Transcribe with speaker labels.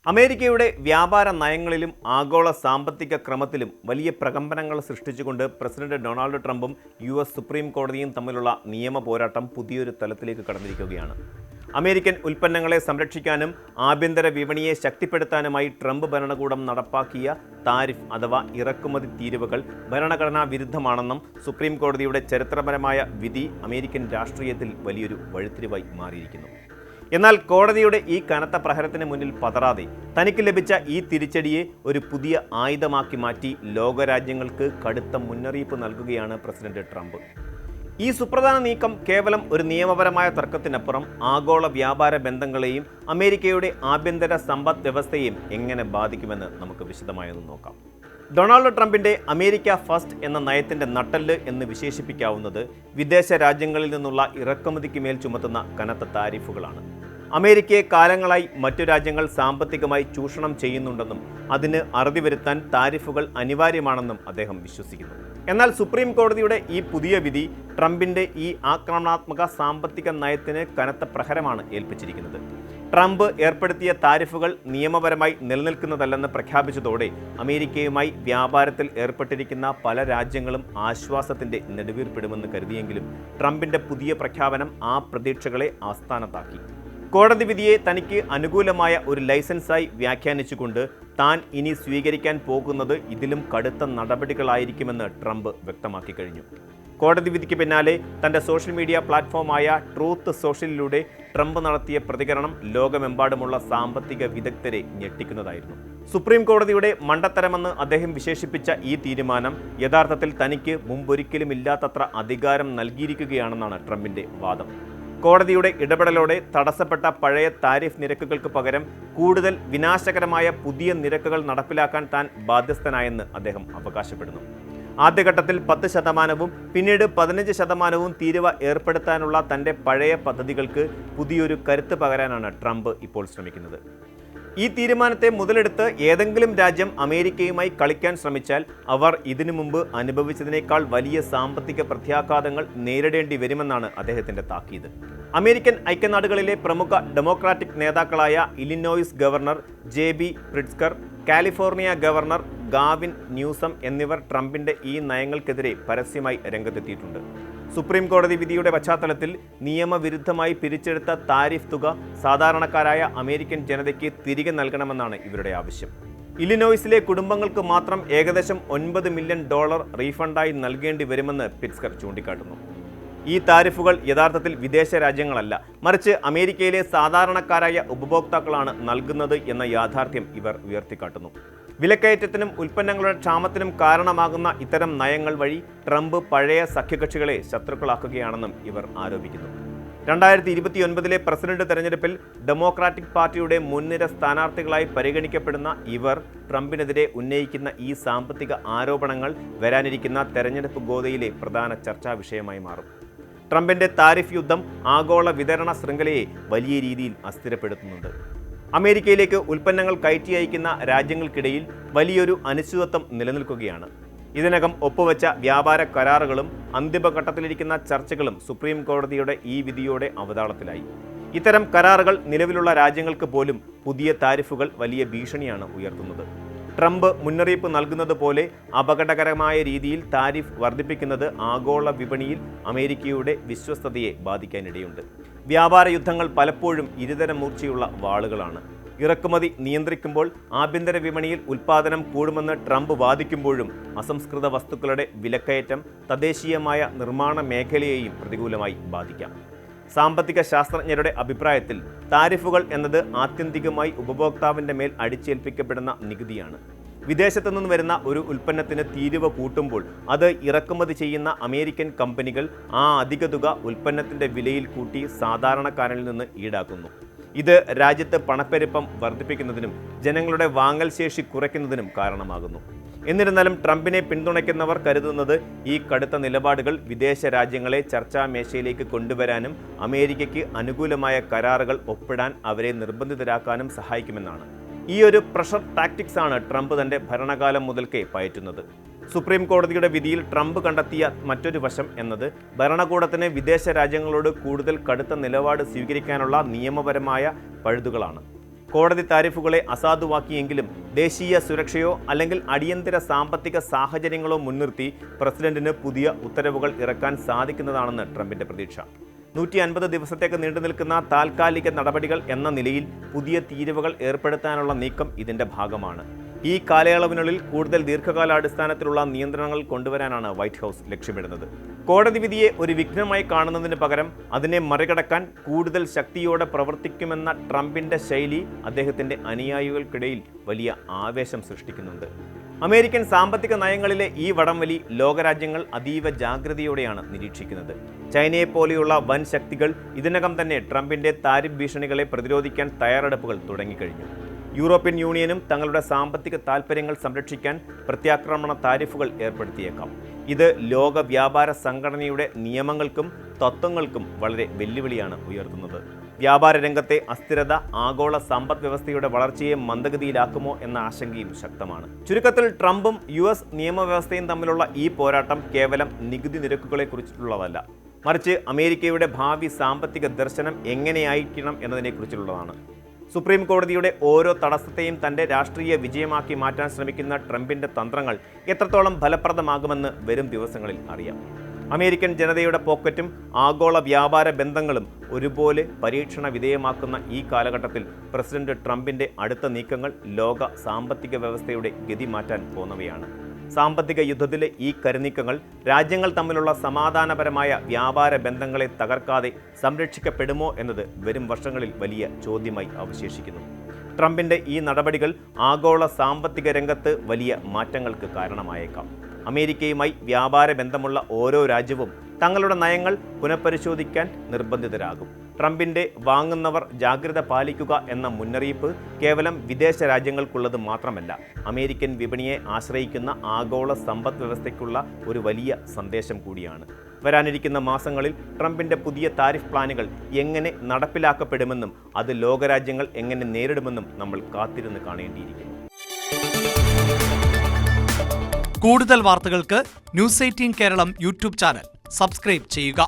Speaker 1: അമേരിക്കയുടെ വ്യാപാര നയങ്ങളിലും ആഗോള സാമ്പത്തിക ക്രമത്തിലും വലിയ പ്രകമ്പനങ്ങൾ സൃഷ്ടിച്ചുകൊണ്ട് പ്രസിഡന്റ് ഡൊണാൾഡ് ട്രംപും US സുപ്രീം കോടതിയും തമ്മിലുള്ള നിയമ പോരാട്ടം പുതിയൊരു തലത്തിലേക്ക് കടന്നിരിക്കുകയാണ്. അമേരിക്കൻ ഉൽപ്പന്നങ്ങളെ സംരക്ഷിക്കാനും ആഭ്യന്തര വിപണിയെ ശക്തിപ്പെടുത്താനുമായി ട്രംപ് ഭരണകൂടം നടപ്പാക്കിയ താരിഫ് അഥവാ ഇറക്കുമതി തീരുവകൾ ഭരണഘടനാ വിരുദ്ധമാണെന്നും സുപ്രീം കോടതിയുടെ ചരിത്രപരമായ വിധി അമേരിക്കൻ രാഷ്ട്രീയത്തിൽ വലിയൊരു വഴിത്തിരിവായി മാറിയിരിക്കുന്നു. എന്നാൽ കോടതിയുടെ ഈ കനത്ത പ്രഹരത്തിന് മുന്നിൽ പതറാതെ തനിക്ക് ലഭിച്ച ഈ തിരിച്ചടിയെ ഒരു പുതിയ ആയുധമാക്കി മാറ്റി ലോകരാജ്യങ്ങൾക്ക് കടുത്ത മുന്നറിയിപ്പ് നൽകുകയാണ് പ്രസിഡന്റ് ട്രംപ്. ഈ സുപ്രധാന നീക്കം കേവലം ഒരു നിയമപരമായ തർക്കത്തിനപ്പുറം ആഗോള വ്യാപാര ബന്ധങ്ങളെയും അമേരിക്കയുടെ ആഭ്യന്തര സമ്പദ് വ്യവസ്ഥയെയും എങ്ങനെ ബാധിക്കുമെന്ന് നമുക്ക് വിശദമായൊന്ന് നോക്കാം. ഡൊണാൾഡ് ട്രംപിന്റെ അമേരിക്ക ഫസ്റ്റ് എന്ന നയത്തിന്റെ നട്ടെല്ല് എന്ന് വിശേഷിപ്പിക്കാവുന്നത് വിദേശ രാജ്യങ്ങളിൽ നിന്നുള്ള ഇറക്കുമതിക്ക് മേൽ ചുമത്തുന്ന കനത്ത താരിഫുകളാണ്. അമേരിക്കയെ കാലങ്ങളായി മറ്റു രാജ്യങ്ങൾ സാമ്പത്തികമായി ചൂഷണം ചെയ്യുന്നുണ്ടെന്നും അതിന് അറുതി വരുത്താൻ താരിഫുകൾ അനിവാര്യമാണെന്നും അദ്ദേഹം വിശ്വസിക്കുന്നു. എന്നാൽ സുപ്രീം കോടതിയുടെ ഈ പുതിയ വിധി ട്രംപിന്റെ ഈ ആക്രമണാത്മക സാമ്പത്തിക നയത്തിന് കനത്ത പ്രഹരമാണ് ഏൽപ്പിച്ചിരിക്കുന്നത്. ട്രംപ് ഏർപ്പെടുത്തിയ താരിഫുകൾ നിയമപരമായി നിലനിൽക്കുന്നതല്ലെന്ന് പ്രഖ്യാപിച്ചതോടെ അമേരിക്കയുമായി വ്യാപാരത്തിൽ ഏർപ്പെട്ടിരിക്കുന്ന പല രാജ്യങ്ങളും ആശ്വാസത്തിന്റെ നെടുവീർപ്പിടുമെന്ന് കരുതിയെങ്കിലും ട്രംപിന്റെ പുതിയ പ്രഖ്യാപനം ആ പ്രതീക്ഷകളെ ആസ്ഥാനത്താക്കി. കോടതി വിധിയെ തനിക്ക് അനുകൂലമായ ഒരു ലൈസൻസായി വ്യാഖ്യാനിച്ചുകൊണ്ട് താൻ ഇനി സ്വീകരിക്കാൻ പോകുന്നത് ഇതിലും കടുത്ത നടപടികളായിരിക്കുമെന്ന് ട്രംപ് വ്യക്തമാക്കി കഴിഞ്ഞു. കോടതി വിധിക്ക് പിന്നാലെ തൻ്റെ സോഷ്യൽ മീഡിയ പ്ലാറ്റ്ഫോമായ ട്രൂത്ത് സോഷ്യലിലൂടെ ട്രംപ് നടത്തിയ പ്രതികരണം ലോകമെമ്പാടുമുള്ള സാമ്പത്തിക വിദഗ്ധരെ ഞെട്ടിക്കുന്നതായിരുന്നു. സുപ്രീം കോടതിയുടെ മണ്ടത്തരമെന്ന് അദ്ദേഹം വിശേഷിപ്പിച്ച ഈ തീരുമാനം യഥാർത്ഥത്തിൽ തനിക്ക് മുമ്പൊരിക്കലും ഇല്ലാത്തത്ര അധികാരം നൽകിയിരിക്കുകയാണെന്നാണ് ട്രംപിന്റെ വാദം. കോടതിയുടെ ഇടപെടലോടെ തടസ്സപ്പെട്ട പഴയ താരിഫ് നിരക്കുകൾക്ക് പകരം കൂടുതൽ വിനാശകരമായ പുതിയ നിരക്കുകൾ നടപ്പിലാക്കാൻ താൻ ബാധ്യസ്ഥനായെന്ന് അദ്ദേഹം അവകാശപ്പെടുന്നു. ആദ്യഘട്ടത്തിൽ 10% പിന്നീട് 15% തീരുവ ഏർപ്പെടുത്താനുള്ള തൻ്റെ പഴയ പദ്ധതികൾക്ക് പുതിയൊരു കരുത്ത് പകരാനാണ് ട്രംപ് ഇപ്പോൾ ശ്രമിക്കുന്നത്. ഈ തീരുമാനത്തെ മുതലെടുത്ത് ഏതെങ്കിലും രാജ്യം അമേരിക്കയുമായി കളിക്കാൻ ശ്രമിച്ചാൽ അവർ ഇതിനു മുമ്പ് അനുഭവിച്ചതിനേക്കാൾ വലിയ സാമ്പത്തിക പ്രത്യാഘാതങ്ങൾ നേരിടേണ്ടി വരുമെന്നാണ് അദ്ദേഹത്തിന്റെ താക്കീത്. അമേരിക്കൻ ഐക്യനാടുകളിലെ പ്രമുഖ ഡെമോക്രാറ്റിക് നേതാക്കളായ Illinois governor JB Pritzker, California governor Gavin Newsom എന്നിവർ ട്രംപിന്റെ ഈ നയങ്ങൾക്കെതിരെ പരസ്യമായി രംഗത്തെത്തിയിട്ടുണ്ട്. സുപ്രീം കോടതി വിധിയുടെ പശ്ചാത്തലത്തിൽ നിയമവിരുദ്ധമായി പിരിച്ചെടുത്ത താരിഫ് തുക സാധാരണക്കാരായ അമേരിക്കൻ ജനതയ്ക്ക് തിരികെ നൽകണമെന്നാണ് ഇവരുടെ ആവശ്യം. ഇലിനോയ്സിലെ കുടുംബങ്ങൾക്ക് മാത്രം ഏകദേശം $9 മില്യൺ റീഫണ്ടായി നൽകേണ്ടി വരുമെന്ന് പ്രിറ്റ്സ്കർ ചൂണ്ടിക്കാട്ടുന്നു. ഈ താരിഫുകൾ യഥാർത്ഥത്തിൽ വിദേശ രാജ്യങ്ങളല്ല, മറിച്ച് അമേരിക്കയിലെ സാധാരണക്കാരായ ഉപഭോക്താക്കളാണ് നൽകുന്നത് എന്ന യാഥാർത്ഥ്യം ഇവർ ഉയർത്തിക്കാട്ടുന്നു. വിലക്കയറ്റത്തിനും ഉൽപ്പന്നങ്ങളുടെ ക്ഷാമത്തിനും കാരണമാകുന്ന ഇത്തരം നയങ്ങൾ വഴി ട്രംപ് പഴയ സഖ്യകക്ഷികളെ ശത്രുക്കളാക്കുകയാണെന്നും ഇവർ ആരോപിക്കുന്നു. 2029 പ്രസിഡന്റ് തെരഞ്ഞെടുപ്പിൽ ഡെമോക്രാറ്റിക് പാർട്ടിയുടെ മുൻനിര സ്ഥാനാർത്ഥികളായി പരിഗണിക്കപ്പെടുന്ന ഇവർ ട്രംപിനെതിരെ ഉന്നയിക്കുന്ന ഈ സാമ്പത്തിക ആരോപണങ്ങൾ വരാനിരിക്കുന്ന തെരഞ്ഞെടുപ്പ് ഗോതയിലെ പ്രധാന ചർച്ചാ വിഷയമായി മാറും. ട്രംപിന്റെ താരിഫ് യുദ്ധം ആഗോള വിതരണ ശൃംഖലയെ വലിയ രീതിയിൽ അസ്ഥിരപ്പെടുത്തുന്നുണ്ട്. അമേരിക്കയിലേക്ക് ഉൽപ്പന്നങ്ങൾ കയറ്റി അയക്കുന്ന രാജ്യങ്ങൾക്കിടയിൽ വലിയൊരു അനിശ്ചിതത്വം നിലനിൽക്കുകയാണ്. ഇതിനകം ഒപ്പുവെച്ച വ്യാപാര കരാറുകളും അന്തിമഘട്ടത്തിലിരിക്കുന്ന ചർച്ചകളും സുപ്രീം കോടതിയുടെ ഈ വിധിയോടെ അവതാളത്തിലായി. ഇത്തരം കരാറുകൾ നിലവിലുള്ള രാജ്യങ്ങൾക്ക് പോലും പുതിയ താരിഫുകൾ വലിയ ഭീഷണിയാണ് ഉയർത്തുന്നത്. ട്രംപ് മുന്നറിയിപ്പ് നൽകുന്നത് പോലെ അപകടകരമായ രീതിയിൽ താരിഫ് വർദ്ധിപ്പിക്കുന്നത് ആഗോള വിപണിയിൽ അമേരിക്കയുടെ വിശ്വസ്തതയെ ബാധിക്കാനിടയുണ്ട്. വ്യാപാര യുദ്ധങ്ങൾ പലപ്പോഴും ഇരുതരം മൂർച്ചയുള്ള വാളുകളാണ്. ഇറക്കുമതി നിയന്ത്രിക്കുമ്പോൾ ആഭ്യന്തര വിപണിയിൽ ഉൽപ്പാദനം കൂടുമെന്ന് ട്രംപ് വാദിക്കുമ്പോഴും അസംസ്കൃത വസ്തുക്കളുടെ വിലക്കയറ്റം തദ്ദേശീയമായ നിർമ്മാണ മേഖലയെയും പ്രതികൂലമായി ബാധിക്കാം. സാമ്പത്തിക ശാസ്ത്രജ്ഞരുടെ അഭിപ്രായത്തിൽ താരിഫുകൾ എന്നത് ആത്യന്തികമായി ഉപഭോക്താവിൻ്റെ മേൽ അടിച്ചേൽപ്പിക്കപ്പെടുന്ന നികുതിയാണ്. വിദേശത്തു നിന്ന് വരുന്ന ഒരു ഉൽപ്പന്നത്തിന് തീരുവ കൂട്ടുമ്പോൾ അത് ഇറക്കുമതി ചെയ്യുന്ന അമേരിക്കൻ കമ്പനികൾ ആ അധിക തുക ഉൽപ്പന്നത്തിൻ്റെ വിലയിൽ കൂട്ടി സാധാരണക്കാരനിൽ നിന്ന് ഈടാക്കുന്നു. ഇത് രാജ്യത്ത് പണപ്പെരുപ്പം വർദ്ധിപ്പിക്കുന്നതിനും ജനങ്ങളുടെ വാങ്ങൽ ശേഷി കുറയ്ക്കുന്നതിനും കാരണമാകുന്നു. എന്നിരുന്നാലും ട്രംപിനെ പിന്തുണയ്ക്കുന്നവർ കരുതുന്നത് ഈ കടുത്ത നിലപാടുകൾ വിദേശ രാജ്യങ്ങളെ ചർച്ചാ മേശയിലേക്ക് കൊണ്ടുവരാനും അമേരിക്കയ്ക്ക് അനുകൂലമായ കരാറുകൾ ഒപ്പിടാൻ അവരെ നിർബന്ധിതരാക്കാനും സഹായിക്കുമെന്നാണ്. ഈ ഒരു പ്രഷർ ടാക്ടിക്സ് ആണ് ട്രംപ് തൻ്റെ ഭരണകാലം മുതൽക്കേ പയറ്റുന്നത്. സുപ്രീം കോടതിയുടെ വിധിയിൽ ട്രംപ് കണ്ടെത്തിയ മറ്റൊരു വശം എന്നത് ഭരണകൂടത്തിന് വിദേശ രാജ്യങ്ങളോട് കൂടുതൽ കടുത്ത നിലപാട് സ്വീകരിക്കാനുള്ള നിയമപരമായ പഴുതുകളാണ്. കോടതി താരിഫുകളെ അസാധുവാക്കിയെങ്കിലും ദേശീയ സുരക്ഷയോ അല്ലെങ്കിൽ അടിയന്തര സാമ്പത്തിക സാഹചര്യങ്ങളോ മുൻനിർത്തി പ്രസിഡന്റിന് പുതിയ ഉത്തരവുകൾ ഇറക്കാൻ സാധിക്കുന്നതാണെന്ന് ട്രംപിന്റെ പ്രതീക്ഷ. 150 ദിവസത്തേക്ക് നീണ്ടുനിൽക്കുന്ന താൽക്കാലിക നടപടികൾ എന്ന നിലയിൽ പുതിയ തീരുവകൾ ഏർപ്പെടുത്താനുള്ള നീക്കം ഇതിന്റെ ഭാഗമാണ്. ഈ കാലയളവിനുള്ളിൽ കൂടുതൽ ദീർഘകാലാടിസ്ഥാനത്തിലുള്ള നിയന്ത്രണങ്ങൾ കൊണ്ടുവരാനാണ് വൈറ്റ് ഹൗസ് ലക്ഷ്യമിടുന്നത്. കോടതി വിധിയെ ഒരു വിഘ്നമായി കാണുന്നതിന് പകരം അതിനെ മറികടക്കാൻ കൂടുതൽ ശക്തിയോടെ പ്രവർത്തിക്കുമെന്ന ട്രംപിന്റെ ശൈലി അദ്ദേഹത്തിന്റെ അനുയായികൾക്കിടയിൽ വലിയ ആവേശം സൃഷ്ടിക്കുന്നുണ്ട്. അമേരിക്കൻ സാമ്പത്തിക നയങ്ങളിലെ ഈ വടംവലി ലോകരാജ്യങ്ങൾ അതീവ ജാഗ്രതയോടെയാണ് നിരീക്ഷിക്കുന്നത്. ചൈനയെപ്പോലെയുള്ള വൻ ശക്തികൾ ഇതിനകം തന്നെ ട്രംപിന്റെ താരിഫ് ഭീഷണികളെ പ്രതിരോധിക്കാൻ തയ്യാറെടുപ്പുകൾ തുടങ്ങിക്കഴിഞ്ഞു. യൂറോപ്യൻ യൂണിയനും തങ്ങളുടെ സാമ്പത്തിക താൽപ്പര്യങ്ങൾ സംരക്ഷിക്കാൻ പ്രത്യാക്രമണ താരിഫുകൾ ഏർപ്പെടുത്തിയേക്കാം. ഇത് ലോക വ്യാപാര സംഘടനയുടെ നിയമങ്ങൾക്കും തത്വങ്ങൾക്കും വളരെ വെല്ലുവിളിയാണ് ഉയർത്തുന്നത്. വ്യാപാര രംഗത്തെ അസ്ഥിരത ആഗോള സമ്പദ് വ്യവസ്ഥയുടെ വളർച്ചയെ മന്ദഗതിയിലാക്കുമോ എന്ന ആശങ്കയും ശക്തമാണ്. ചുരുക്കത്തിൽ ട്രംപും US നിയമവ്യവസ്ഥയും തമ്മിലുള്ള ഈ പോരാട്ടം കേവലം നികുതി നിരക്കുകളെ കുറിച്ചിട്ടുള്ളതല്ല, മറിച്ച് അമേരിക്കയുടെ ഭാവി സാമ്പത്തിക ദർശനം എങ്ങനെയായിരിക്കണം എന്നതിനെക്കുറിച്ചുള്ളതാണ്. സുപ്രീം കോടതിയുടെ ഓരോ തടസ്സത്തെയും തന്റെ രാഷ്ട്രീയ വിജയമാക്കി മാറ്റാൻ ശ്രമിക്കുന്ന ട്രംപിന്റെ തന്ത്രങ്ങൾ എത്രത്തോളം ഫലപ്രദമാകുമെന്ന് വരും ദിവസങ്ങളിൽ അറിയാം. അമേരിക്കൻ ജനതയുടെ പോക്കറ്റും ആഗോള വ്യാപാര ബന്ധങ്ങളും ഒരുപോലെ പരീക്ഷണ വിധേയമാക്കുന്ന ഈ കാലഘട്ടത്തിൽ പ്രസിഡന്റ് ട്രംപിന്റെ അടുത്ത നീക്കങ്ങൾ ലോക സാമ്പത്തിക വ്യവസ്ഥയുടെ ഗതി മാറ്റാൻ പോന്നവയാണ്. സാമ്പത്തിക യുദ്ധത്തിലെ ഈ കരുനീക്കങ്ങൾ രാജ്യങ്ങൾ തമ്മിലുള്ള സമാധാനപരമായ വ്യാപാര ബന്ധങ്ങളെ തകർക്കാതെ സംരക്ഷിക്കപ്പെടുമോ എന്നത് വരും വർഷങ്ങളിൽ വലിയ ചോദ്യമായി അവശേഷിക്കുന്നു. ട്രംപിന്റെ ഈ നടപടികൾ ആഗോള സാമ്പത്തിക രംഗത്ത് വലിയ മാറ്റങ്ങൾക്ക് കാരണമായേക്കാം. അമേരിക്കയുമായി വ്യാപാര ബന്ധമുള്ള ഓരോ രാജ്യവും തങ്ങളുടെ നയങ്ങൾ പുനഃപരിശോധിക്കാൻ നിർബന്ധിതരാകും. ട്രംപിന്റെ വാങ്ങുന്നവർ ജാഗ്രത പാലിക്കുക എന്ന മുന്നറിയിപ്പ് കേവലം വിദേശ രാജ്യങ്ങൾക്കുള്ളത് മാത്രമല്ല, അമേരിക്കൻ വിപണിയെ ആശ്രയിക്കുന്ന ആഗോള സമ്പദ് വ്യവസ്ഥയ്ക്കുള്ള ഒരു വലിയ സന്ദേശം കൂടിയാണ്. വരാനിരിക്കുന്ന മാസങ്ങളിൽ ട്രംപിന്റെ പുതിയ താരിഫ് പ്ലാനുകൾ എങ്ങനെ നടപ്പിലാക്കപ്പെടുമെന്നും അത് ലോകരാജ്യങ്ങൾ എങ്ങനെ നേരിടുമെന്നും നമ്മൾ കാത്തിരുന്ന് കാണേണ്ടിയിരിക്കുന്നു.
Speaker 2: കൂടുതൽ വാർത്തകൾക്ക് News 18 Keralam YouTube channel subscribe ചെയ്യുക.